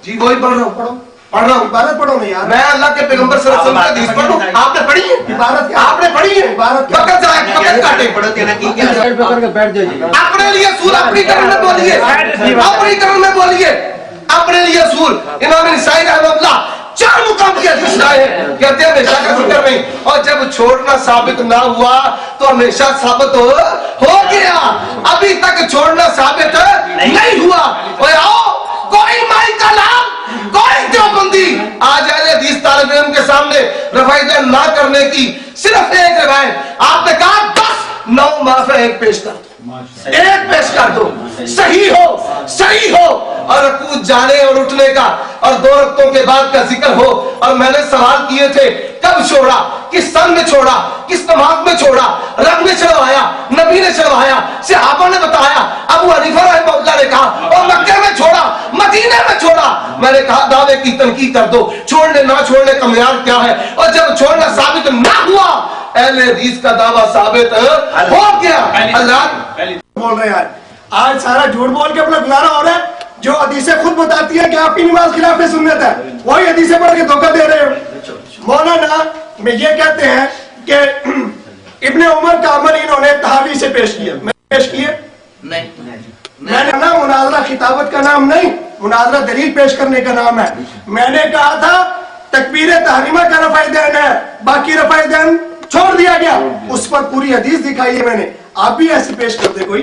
जी वही पढ़ रहा हूँ, पढ़ रहा हूँ। इबारत पढ़ो ना यार। मैं अल्लाह के पैगंबर सल्लल्लाहु अलैहि वसल्लम की हदीस पढ़ रहा हूँ। आपने पढ़ी है? इबारत क्या? आपने पढ़ी है? इबारत क्या? पकड़ जाए, पकड़ काटे। पकड़ के बैठ जाइए। अपने लिए सूर अपनी करण में बोलिए, अपनी करण में बोलिए, अपने लिए सूर। इमाम निसाई रहमतुल्लाह 4 मुकाम की हदीस लाए हैं, कहते हैं हमेशा का जिक्र नहीं, और जब छोड़ना साबित ना हुआ तो हमेशा साबित हो गया। अभी तक छोड़ना साबित नहीं हुआ। और आओ कोई माई का लाभ, कोई देवबंदी आज अहले हदीस तालिब इल्म के सामने रफ़ाए दैन ना करने की सिर्फ एक रवायत आपने कहा, बस 9 माफे एक पेश कर दो, एक पेश कर दो, सही हो और कूद जाने और उठने का और 2 रक्तों के बाद का जिक्र हो। और मैंने सवाल किए थे, कब छोड़ा, किस सन में छोड़ा, किस नमाज में छोड़ा, रब ने चढ़वाया, नबी ने चढ़वाया, सहाबा ने बताया, अबू हनीफा रहमतुल्लाह ने कहा, और मक्के में छोड़ा, मदीने में छोड़ा। मैंने कहा दावे की तनकीद कर दो, छोड़ने ना छोड़ने का मियार क्या है। और जब छोड़ना साबित ना हुआ, अहले हदीस का दावा साबित हो गया। अल्लाह बोल रहे हैं आज सारा झूठ बोल के अपना गुजारा हो रहा है। जो हदीसें खुद बताती है कि आपकी नमाज खिलाफ सुन्नत है, वही हदीसें पढ़ के धोखा दे रहे हो। मौलाना में ये कहते हैं कि इब्ने उमर का अमल इन्होंने तहावी से पेश किया। मैं पेश किए मैंने ना, मुनाजरा खिताबत का नाम नहीं, मुनाजरा दलील पेश करने का नाम है। मैंने कहा था तकबीर तहरीमा का रफ़ाए दैन है, बाकी रफ़ाए दैन छोड़ दिया गया। उस पर पूरी हदीस दिखाई है मैंने। आप भी ऐसे पेश करते कोई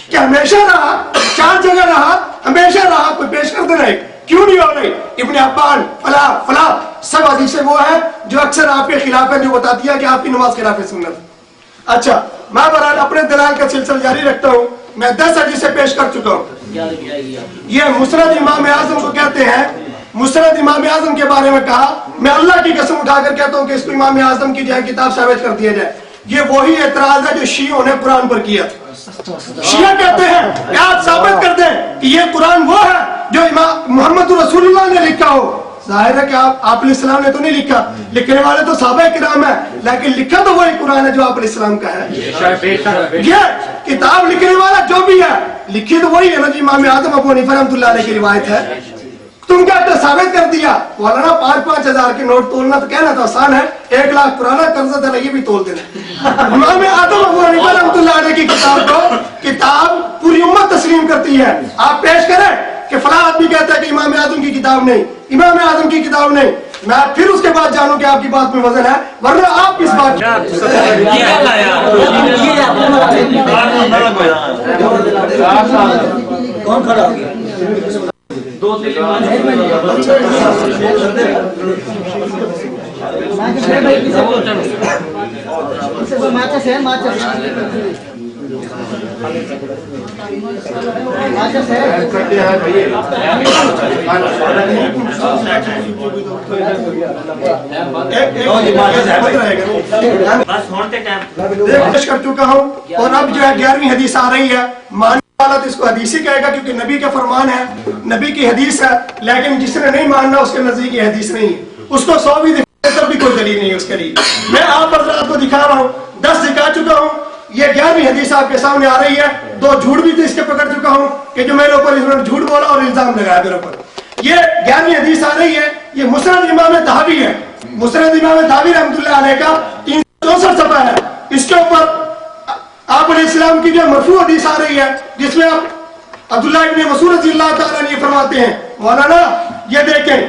क्या? हमेशा रहा, 4 जगह रहा, हमेशा रहा, कोई पेश करते रहे, क्यों नहीं हो रही? इब्ने अब्बान फला फला सब हदीसें वो है जो अक्सर आपके खिलाफ है, जो बताती है कि आपकी नमाज खिलाफ सुन्नत। अच्छा, मैं बहरहाल अपने दलाल का सिलसिला जारी रखता हूँ। मैं 10 हदीसें पेश कर चुका हूँ। ये मुस्नद इमाम आज़म को कहते हैं। मुस्नद इमाम आज़म के बारे में कहा, मैं अल्लाह की कसम उठाकर कहता हूँ कि इसको इमाम आज़म की जाए किताब साबित कर दिया जाए। ये वही एतराज है जो शियों ने कुरान पर किया था। शिया कहते हैं कि आप साबित कर दें कि ये कुरान वो है जो इमाम मोहम्मद रसूलुल्लाह ने लिखा हो। जाहिर है कि आप अलैहिस्सलाम ने तो नहीं लिखा, लिखने वाले तो सहाबा किराम है, लेकिन लिखा तो वही कुरान है जो आप अलैहिस्सलाम का है। ये किताब लिखने वाला जो भी है, लिखी तो वही है ना जी, इमाम आज़म अबू हनीफा रहमतुल्लाह अलैह की रिवायत है। तुम क्या तो साबित कर दिया। मौलाना 5-5 हजार के नोट तोलना तो कहना तो आसान है, 1 लाख पुराना कर्जा था ये भी तोल देना। इमाम आज़म अबू हनीफा रहमतुल्लाह अलैह की किताब पूरी उम्मत तस्लीम करती है। आप पेश करें कि फला आदमी कहता है कि इमाम आज़म की किताब नहीं, इमाम आज़म की किताब नहीं, मैं फिर उसके बाद जानूं कि आपकी बात में वजन है, वरना आप किस बात कौन खड़ा हो गया? 2 कर चुका हूँ। और अब जो है 11वीं हदीस आ रही है। मानने वाला तो इसको हदीस ही कहेगा क्योंकि नबी का फरमान है, नबी की हदीस है, लेकिन जिसने नहीं मानना उसके नजदीक ये हदीस नहीं है। उसको 100 भी दिखाए तब भी कोई दलील नहीं है उसके लिए। मैं आप हज़रात को दिखा रहा हूँ, 10 दिखा चुका हूँ। ये 11वीं हदीस आपके सामने आ रही है। 2 झूठ भी तो इसके पकड़ चुका हूँ कि जो मेरे ऊपर इन्होंने झूठ बोला और इल्जाम लगाया मेरे ऊपर। ये 11वीं हदीस आ रही है। ये मुस्नद इमाम तहावी है। मुस्नद इमाम तहावी रहमतुल्लाह अलैह का 364 सफ़ा है। इसके ऊपर आप अलैहिस्सलाम की जो मरफू हदीस आ रही है, जिसमें आप अब्दुल्लाह इब्न मसूद रज़ियल्लाहु ताला अन्हु ये फरमाते हैं, मौलाना ये देखें,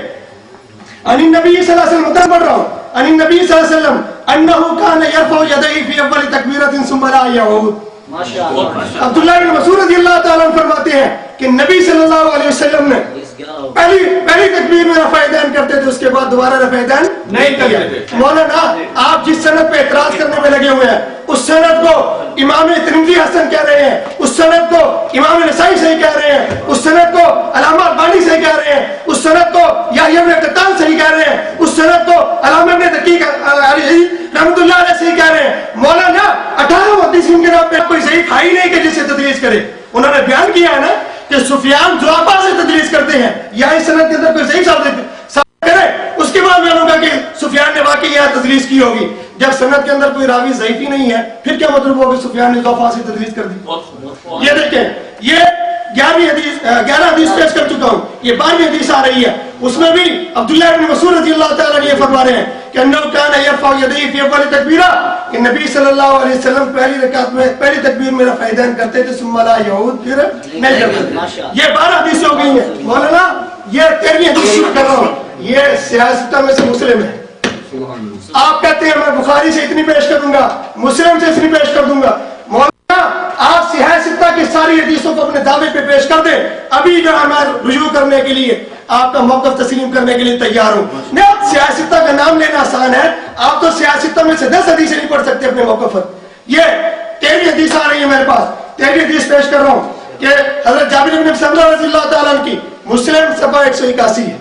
अन नबी सल्लल्लाहु अलैहि वसल्लम पढ़ रहा हूं, अन नबी सल्लल्लाहु अलैहि वसल्लम अन्नहु कान यरफउ यदैहि फी अव्वल तकबीरतिन सुम्मा ला यऊद। माशाअल्लाह। अब्दुल्लाह इब्न मसूद रज़ियल्लाहु ताला अन्हु फरमाते हैं कि नबी सल्लल्लाहु अलैहि वसल्लम ने पहली तकबीर में रफ़ाए दैन करते थे, उसके बाद दोबारा रफ़ाए दैन नहीं करते। मौलाना आप जिस सनद पे एतराज करने में लगे हुए हैं, उस सनद को इमाम तिरमिज़ी हसन कह रहे हैं, उस सनद को इमाम नसाई सही कह रहे हैं, उस सनद को अल्लामा अलबानी सही कह रहे हैं, उस सनद को याह्या इब्न कत्तान सही कह रहे हैं, उस सनद को अल्लामा इब्न दकीक रहमतुल्लाह अलैह सही कह रहे हैं। मौलाना 18 मुहद्दिसीन के नाम पे कोई सही खाई नहीं कि जिससे तदलीस करे। उन्होंने बयान किया है ना कि सुफियान जुआफा से तदलीस करते हैं, या इस सनद के अंदर कोई सही साबित करे, उसके बाद मानूंगा कि सुफियान ने वाकई यह तदलीस की होगी। जब सनद के अंदर कोई रावी ज़ईफ़ी नहीं है, फिर क्या मतलब होगा सुफियान ने जुआफा से तदलीस कर दी? ये देखें, ये 11 हदीस पेश कर चुका हूँ, ये 12वीं हदीस आ रही है। उसमें भी अब्दुल्लाह इब्न मसूद रज़ियल्लाहु ताला अन्हु ये फरमा रहे हैं कि अन्नहु काना यरफ़उ यदैहि फ़ी अव्वल तकबीरा, कि नबी सल्लल्लाहु अलैहि वसल्लम पहली रकात में पहली तकबीर में रफ़ा यदैन करते थे, सुम्मा ला यऊद, फिर नहीं करते। ये 12 हदीसें हो गई हैं। मौलाना ये 13वीं हदीस शुरू कर रहा हूँ, ये सियासत में से मुस्लिम है। आप कहते हैं मैं बुखारी से इतनी पेश करूंगा, मुस्लिम से इतनी पेश कर दूंगा। मौलाना आप सियासत की सारी हदीसों को अपने दावे पे पेश कर दें, अभी जो है मैं रुजू करने के लिए आपका मौक़िफ़ तस्लीम करने के लिए तैयार हूँ। नहीं, सियासत का नाम लेना आसान है, आप तो सियासत में से 10 हदीसें नहीं पढ़ सकते अपने मौक़िफ़ पर। ये 13वीं हदीस आ रही है मेरे पास, 13वीं हदीस पेश कर रहा हूँ कि हज़रत जाबिर इब्न समुरा रज़ियल्लाहु ताला अन्हु की, मुस्लिम सफ़ा 181 है,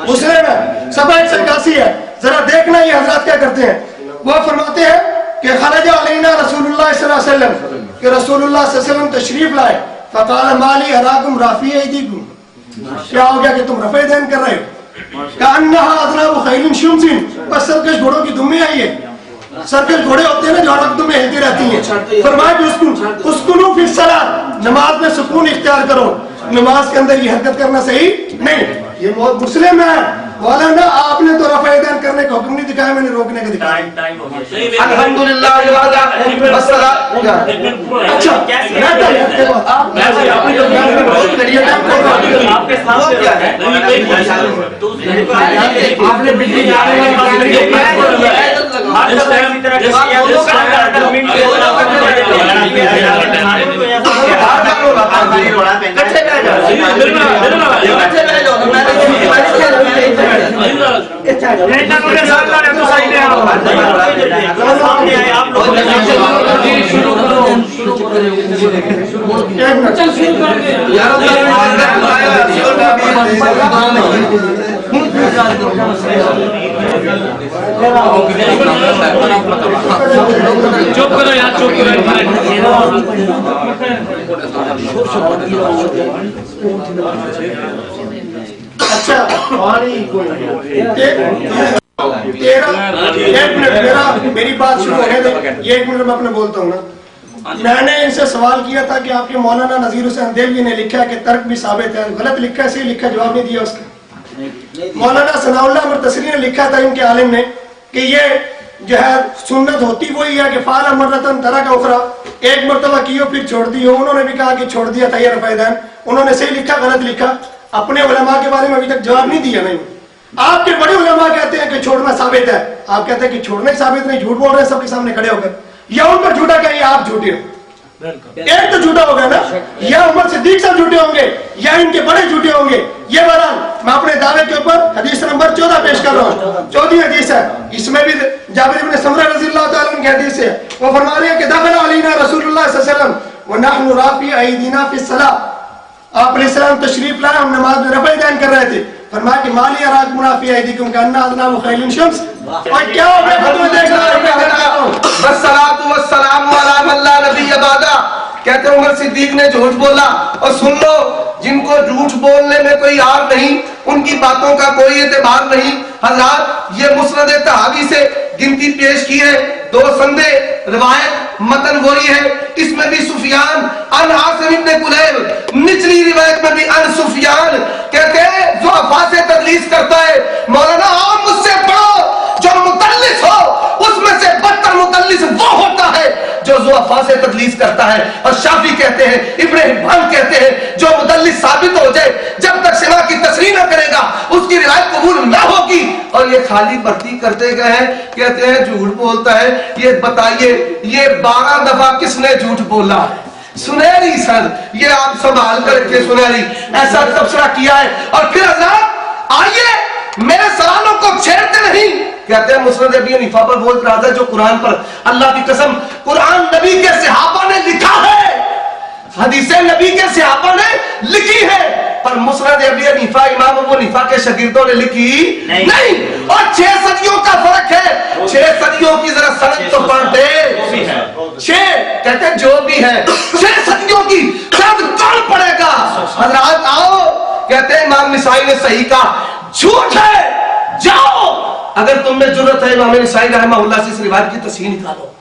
मुस्लिम है सफ़ा 181 है। जरा देखना ये हजरत क्या करते हैं। वो फरमाते हैं कि खरज अलैना रसूलुल्लाह सल्लल्लाहु अलैहि वसल्लम, कि रसूलुल्लाह सल्लल्लाहु अलैहि वसल्लम तशरीफ लाए, फ़क़ाल माली अराकुम राफ़ी ऐदीकुम, क्या हो गया कि तुम रफ़े दैन कर रहे हो? कअन्नहा अज़नाबु खैलिन शुमसिन, बस सरकश घोड़ों की दुम्मी आई है। सरकश घोड़े होते हैं ना जो रक्त में हिलती रहती हैं। फरमाया कि उसकुनु फी सलात, नमाज में सुकून इख्तियार करो, नमाज के अंदर ये हरकत करना सही नहीं। ये मुस्लिम है। मौलाना आपने तो रफ़ा यदैन करने का हुक्म नहीं दिखाया, मैंने रोकने का दिखाया। अल्हम्दुलिल्लाह वस्सलाम। अच्छा आपके सामने क्या है? आपने बिजली चुप करो यार, चुप करो। अच्छा मेरी बात शुरू होने दो, ये 1 मिनट में अपने बोलता हूँ ना। मैंने इनसे सवाल किया था कि आपके मौलाना नज़ीर हुसैन देवजी ने लिखा है कि तर्क भी साबित है, गलत लिखा है, सही लिखा, जवाब नहीं दिया उसका। मौलाना सनाउल्लाह मुर्तसिरी ने लिखा था इनके आलिम ने कि ये जो है सुन्नत होती वही है कि फाला मर्रतन तरा का उखरा, एक मरतबा कियो फिर छोड़ दियो। उन्होंने भी कहा कि छोड़ दिया था ये रफ़ा यदैन, उन्होंने सही लिखा गलत लिखा, अपने उलमा के बारे में अभी तक जवाब नहीं दिया। नहीं, आपके बड़े उलमा कहते हैं कि छोड़ना साबित है, आप कहते हैं कि छोड़ना ही साबित नहीं, झूठ बोल रहे हैं सबके सामने खड़े होकर। या उन पर झूठा कहिए, आप झूठे हो, एक तो झूठा हो गया ना, या उमर सिद्दीक साहब झूठे होंगे या इनके बड़े झूठे होंगे। ये बहरहाल मैं अपने दावे के ऊपर हदीस नंबर 14 पेश कर रहा हूँ। 14वीं हदीस है, इसमें भी जाबिर इब्न समुरा रज़ियल्लाहु ताला अन्हु की हदीस है। वो फरमा रहे हैं कि दखल अलैना रसूलुल्लाह सल्लल्लाहु अलैहि वसल्लम व नहनु राफ़ी ऐदीना फी सलाह, आप अलैहिस्सलाम तशरीफ लाए, हम नमाज में रफ़ा यदैन कर रहे थे। फरमाया कि माली अराकुम राफ़ी ऐदीकुम कअन्ना अज़नाबु खैलिन शुम्स, और क्या हो गया तुम्हें देख रहा हूं। वस्सलातु वस्सलामु अला मन ला नबिय्य बादा, कहते उमर सिद्दीक ने झूठ बोला। और सुन लो, जिनको झूठ बोलने में कोई आर नहीं, उनकी बातों का कोई एतबार नहीं। हज़रात ये मुस्नद तहावी से गिनती पेश की है, 2 संदे रिवायत मतन वही है, इसमें भी सुफियान अन आसिम इब्न कुलैब, निचली रिवायत में भी अन सुफियान, कहते हैं जो अफा से तदलीस करता है। मौलाना आप मुझसे पढ़ो, जो मुतल्लिस हो उसमें से बदतर मुतल्लिस वो होता है जो ज़ुअफ़ा से तदलीस करता है। और शाफी कहते हैं, इब्न हिब्बान कहते हैं, जो मुदल्लिस साबित हो जाए जब तक सिवा की तस्रीह न करेगा उसकी रिवायत कबूल न होगी। और ये खाली भर्ती करते गए हैं, कहते हैं झूठ बोलता है। ये बताइए ये 12 दफा किसने झूठ बोला? सुनहरी सर, ये आप संभाल कर रखिए, सुनहरी ऐसा तबसरा किया है। और फिर हज़रात आइए मेरे सवालों को छेड़ते नहीं। कहते हैं मुस्नद अबी हनीफा पर बोल रहा था, जो कुरान पर, अल्लाह की कसम कुरान नबी के सहाबा ने लिखा है, हदीसें नबी के सहाबा ने लिखी है, पर मुस्नद अबी हनीफा इमाम अबू हनीफा के शागिर्दों ने लिखी नहीं। और 6 सदियों का फर्क है, 6 सदियों की जरा सनद तो पढ़ दे। 6 कहते हैं जो भी है, 6 सदियों की सनद कौन पढ़ेगा? हज़रात आओ, कहते हैं इमाम निसाई ने सही कहा, झूठ है, जाओ अगर तुम में जरूरत है इमाम निसाई रहमहुल्लाह से इस रिवायत की तस्हीह निकालो,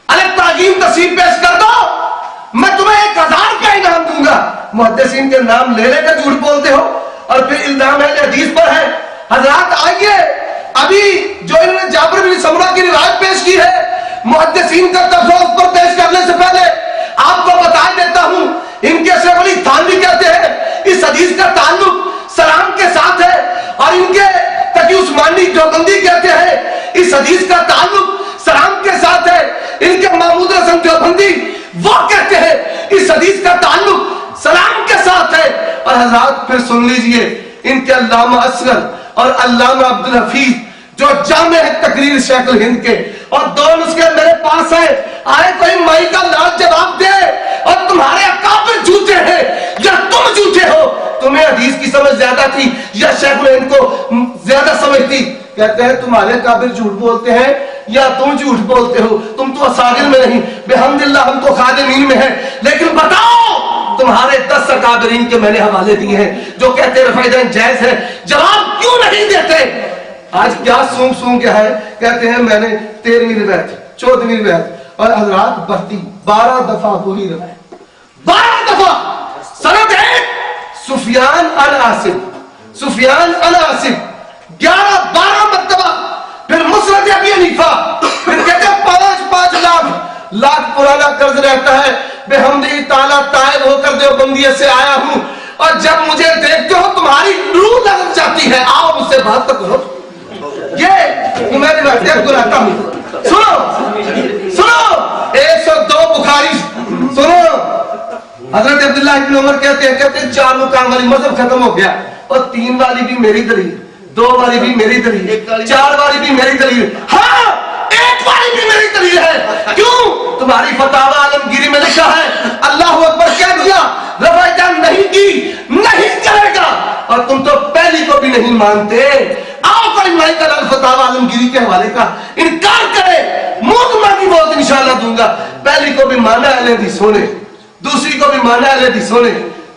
अलग ताजीम तस्हीह पेश कर दो, मैं तुम्हें 1000 का इनाम दूंगा। मुहद्दिसीन के नाम ले लेकर झूठ बोलते हो और फिर इल्जाम अहले हदीस पर है। हजरात आइए, अभी जो इन्होंने जाबिर बिन समुरा की रिवायत पेश की है, मुहद्दिसीन का तर्जुमा उस पर पेश करने से पहले आपको बता देता हूं, इनके शेख अली थानवी कहते हैं इस हदीस का ताल्लुक सलाम के साथ है, और इनके तकी उस्मानी देवबंदी कहते हैं इस हदीस का ताल्लुक सलाम के साथ है। इनके महमूद हसन देवबंदी वो कहते हैं इस हदीस का ताल्लुक सलाम के साथ है। और हजरात फिर सुन लीजिए, इनके अल्लामा असगर और अल्लामा अब्दुल हफीज जो जामे है तकरीर शेख हिंद के, और दो नुस्खे मेरे पास है, आए कोई माई का लाल जवाब दे। और तुम्हारे अकाबिर झूठे हैं या तुम झूठे हो? तुम्हें हदीस की समझ ज्यादा थी या शेख हिंद को ज्यादा समझ थी? कहते हैं तुम्हारे काबिर झूठ बोलते हैं या तुम झूठ बोलते हो? तुम तो असागिर में नहीं, बेहमदिल्लाह हम तो खादिमीन में हैं। लेकिन बताओ, तुम्हारे 10 अकाबिरीन के मैंने हवाले दिए हैं जो कहते हैं रफ़ाइदैन जायज है, जवाब क्यों नहीं देते? आज क्या सूंघ सूंघ क्या है? कहते हैं मैंने 13वीं रिवायत, 14वीं रिवायत, और हजरात बढ़ती 12 दफा वही रिवायत, 12 दफा सनद है सुफियान अन आसिम, सुफियान अन आसिम 11-12 मर्तबा। फिर मुस्नद अबी हनीफा, फिर कहते हैं 5-5 लाख पुराना कर्ज रहता है, बेहमदी ताला तायब होकर देवबंदी से आया हूं, और जब मुझे देखते हो तुम्हारी रूह लग जाती है, आओ मुझसे बात तो करो। ये मैं रिवायत बुलाता हूं, सुनो सुनो, 102 बुखारी सुनो। हजरत अब्दुल्लाह इब्न उमर कहते हैं 4 मुकाम वाली मजहब खत्म हो गया, और 3 वाली भी मेरी दलील, 2 वाली भी मेरी दलील, 4 वाली भी मेरी दलील, हाँ 1 वाली भी मेरी दलील है। क्यों? तुम्हारी फतावा आलमगीरी में लिखा है अल्लाह अकबर क्या दिया, रफ़ाइदान नहीं की, नहीं करेगा, और तुम तो पहली को भी नहीं मानते। आओ कोई माई का फतावा आलमगीरी के हवाले का इनकार करे, मुंह मांगी बहुत इंशाल्लाह दूंगा। पहली को भी माना अहले हदीसों ने, दूसरी को भी माना अहले हदीसों ने,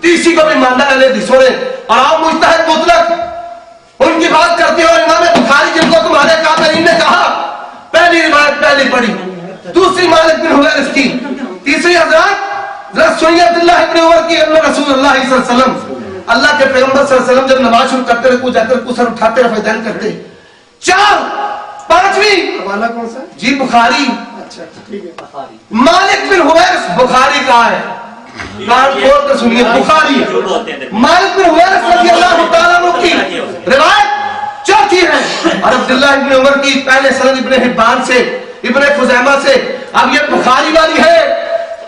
तीसरी को भी माना अहले हदीसों ने, और आओ मुज्तहिद मुतलक उनकी बात करते हो। इमाम बुखारी जिनको तुम्हारे काबिरीन ने कहा पहली रिवायत पहली पढ़ी, दूसरी मालिक बिन हुवैरिस की, तीसरी हजरत सुनिए अब्दुल्लाह इब्न उमर की, रसूलुल्लाह सल्लल्लाहु अलैहि वसल्लम, अल्लाह के पैगंबर सल्लल्लाहु अलैहि वसल्लम जब नमाज शुरू करते रहे जाकर कुसर उठाते रफ़ाइदान करते। 4 5वीं हवाला कौन सा? जी बुखारी, अच्छा ठीक है। मालिक बिन हुवैरिस बुखारी कहा है, कान खोल कर सुनिए, बुखारी मालिक बिन हुवैरिस रज़ियल्लाहु तआला अन्हु की रिवायत चौथी है, और अब्दुल्लाह इब्न उमर की पहले सनद इब्न हिब्बान से, इब्न खुज़ैमा से। अब ये बुखारी वाली है।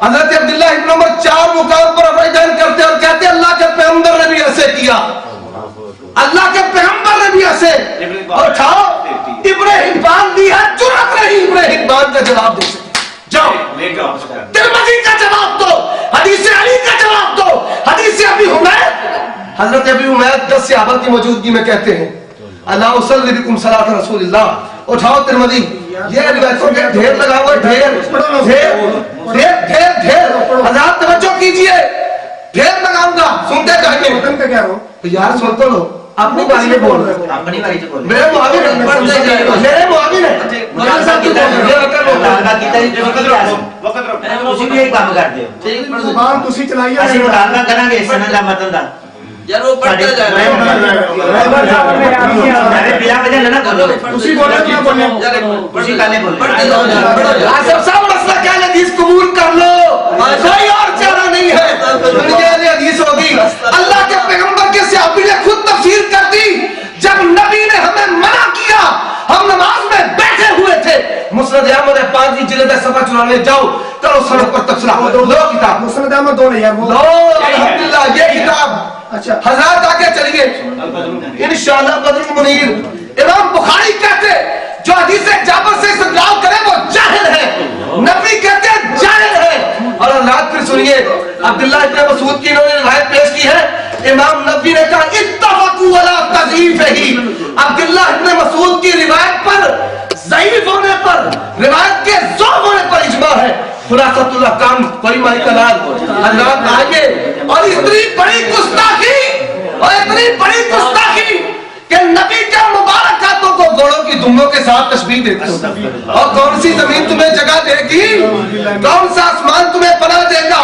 हजरत अब्दुल्लाह इब्न उमर 4 मुकाम पर रफ़ाइदान करते और कहते अल्लाह के पैगंबर ने भी ऐसे किया, अल्लाह के पैगंबर ने भी ऐसे। और खाओ इब्न हिब्बान दी है, जुर्रत नहीं इब्न हिब्बान का जवाब दे सके। जाओ तिरमिज़ी का जवाब दो, हदीस अली का जवाब दो, हदीस अबी हुमैद, हजरत अबी हुमैद 10 सहाबा की मौजूदगी में कहते हैं अल्लाह उसल्ली बिकुम सलात रसूलिल्लाह। उठाओ तिरमिज़ी, ये रिवायतों के ढेर लगाओ, ढेर ढेर ढेर ढेर ढेर। हज़रात तवज्जो कीजिए, ढेर लगाऊंगा, सुनते जाइए। वतन का क्या हो? यार सुन तो लो, अपनी बारी में बोल रहे हो, अपनी बारी से बोल मेरे मुआविन है, मेरे मुआविन है, ਤੁਸੀਂ ਵੀ ਇਹ ਕੰਮ ਕਰਦੇ ਹੋ। जुबान तुसी चलाइए, ਅਸੀਂ ਮੁਤਾਲਬਾ ਕਰਾਂਗੇ ਸਨਦ ਦਾ ਮਤਨ ਦਾ। यार वो बढ़ता जा रहा अरे बिना वजह ना बोलो, तुसी बोले तो मैं बोले। उसी काले बोलो। बढ़ते जाओ यार, आसिफ साहब मसला क्या है, हदीस कबूल कर लो, कोई और चारा नहीं है। दुनिया में हदीस होगी, अल्लाह के पैगंबर के सहाबी ने खुद तफसीर कर दी। जब नबी ने हमें मना किया, हम नमाज में बैठे हुए थे, मुस्नद अहमद 5वीं जिल्द सफा 94 जाओ, करो सनद पर तफसीर लो किताब, मुस्नद अहमद 2 नहीं है वो। लो अल्हम्दुलिल्लाह ये किताब। अच्छा हज़रात आगे चलिए इंशाअल्लाह। बदरुल मुनीर इमाम बुखारी कहते जो हदीस जाबर से इस्तेदलाल करे वो जाहिल है, नबी कहते जाहिल है। और रात फिर सुनिए, अब्दुल्लाह इब्न मसूद की इन्होंने रिवायत पेश की है, इमाम नबी ने कहा इत्तफकू अला तज़ईफ़िही। अब्दुल्लाह इब्न मसूद की रिवायत पर ज़ईफ़ होने पर, रिवायत के ज़ौफ़ होने पर इजमा है। खुलासतुल अहकाम कोई माई कलाल हज़रात आगे। और इतनी बड़ी गुस्ताखी, और इतनी बड़ी गुस्ताखी कि नबी के मुबारक हाथों को घोड़ों की दुम्बों के साथ तशबीह देते हो। और कौन सी जमीन तुम्हें जगह देगी, कौन सा आसमान तुम्हें पनाह देगा,